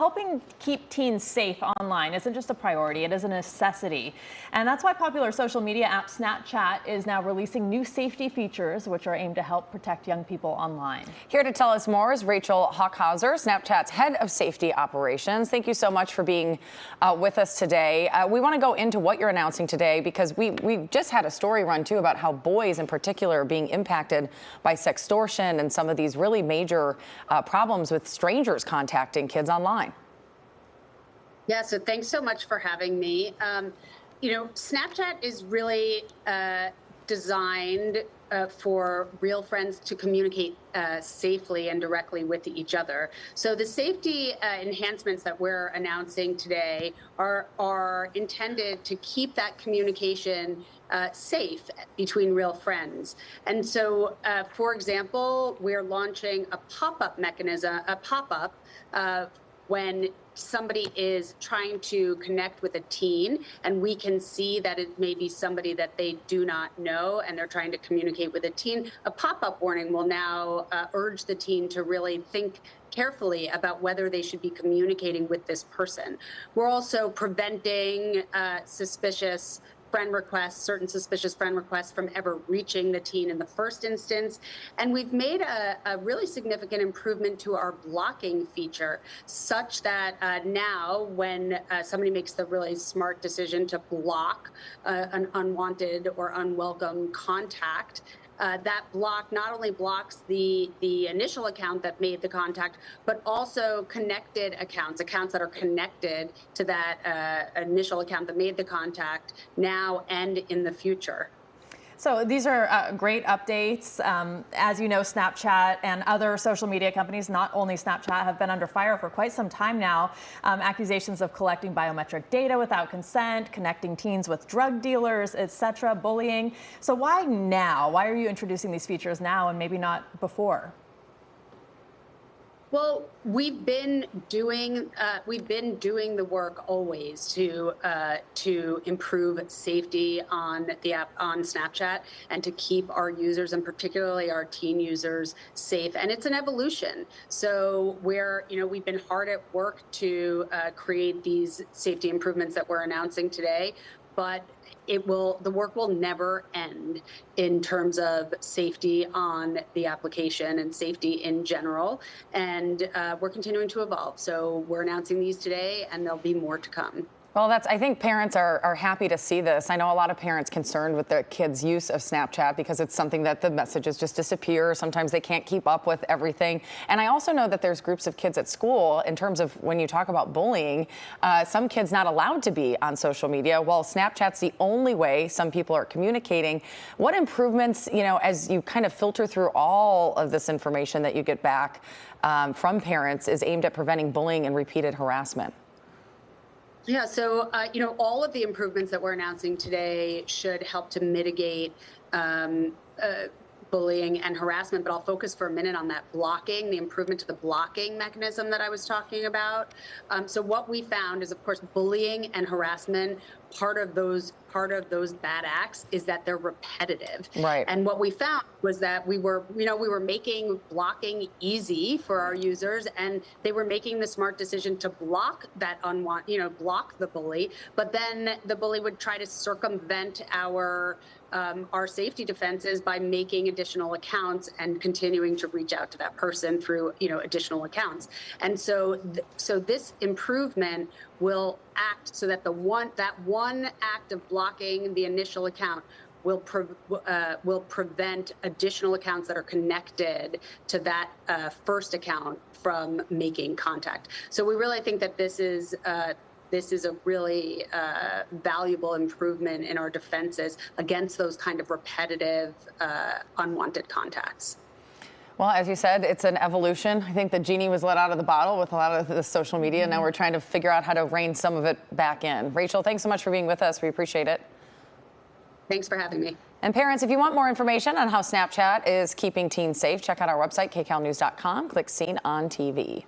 Helping keep teens safe online isn't just a priority, it is a necessity. And that's why popular social media app Snapchat is now releasing new safety features which are aimed to help protect young people online. Here to tell us more is Rachel Hochhauser, Snapchat's head of safety operations. Thank you so much for being with us today. We want to go into what you're announcing today because we just had a story run too about how boys in particular are being impacted by sextortion and some of these really major problems with strangers contacting kids online. Yeah, so thanks so much for having me. Snapchat is really designed for real friends to communicate safely and directly with each other. So the safety enhancements that we're announcing today are intended to keep that communication safe between real friends. And so, for example, we're launching a pop-up mechanism, when somebody is trying to connect with a teen and we can see that it may be somebody that they do not know and they're trying to communicate with a teen, a pop-up warning will now urge the teen to really think carefully about whether they should be communicating with this person. We're also preventing certain suspicious friend requests from ever reaching the teen in the first instance. And we've made a really significant improvement to our blocking feature such that now when somebody makes the really smart decision to block an unwanted or unwelcome contact, that block not only blocks the initial account that made the contact, but also connected accounts that are connected to that initial account that made the contact now and in the future. So these are great updates. As you know, Snapchat and other social media companies, not only Snapchat, have been under fire for quite some time now. Accusations of collecting biometric data without consent, connecting teens with drug dealers, etc., bullying. So why now? Why are you introducing these features now and maybe not before? Well, we've been doing the work always to improve safety on the app, on Snapchat, and to keep our users, and particularly our teen users, safe. And it's an evolution. So we've been hard at work to create these safety improvements that we're announcing today, but the work will never end in terms of safety on the application and safety in general. And we're continuing to evolve. So we're announcing these today, and there'll be more to come. Well, I think parents are happy to see this. I know a lot of parents concerned with their kids' use of Snapchat because it's something that the messages just disappear. Sometimes they can't keep up with everything. And I also know that there's groups of kids at school, in terms of when you talk about bullying, some kids not allowed to be on social media. Well, Snapchat's the only way some people are communicating. What improvements, as you kind of filter through all of this information that you get back from parents, is aimed at preventing bullying and repeated harassment? Yeah, so, all of the improvements that we're announcing today should help to mitigate bullying and harassment, but I'll focus for a minute on that blocking, the improvement to the blocking mechanism that I was talking about. So what we found is, of course, bullying and harassment, part of those bad acts is that they're repetitive. Right. And what we found was that we were making blocking easy for our users, and they were making the smart decision to block that block the bully, but then the bully would try to circumvent our safety defenses by making additional accounts and continuing to reach out to that person through additional accounts. And so this improvement will act so that that one act of blocking the initial account will prevent additional accounts that are connected to that first account from making contact. So we really think that this is a really valuable improvement in our defenses against those kind of repetitive, unwanted contacts. Well, as you said, it's an evolution. I think the genie was let out of the bottle with a lot of the social media. Now we're trying to figure out how to rein some of it back in. Rachel, thanks so much for being with us. We appreciate it. Thanks for having me. And parents, if you want more information on how Snapchat is keeping teens safe, check out our website, kcalnews.com. Click Seen on TV.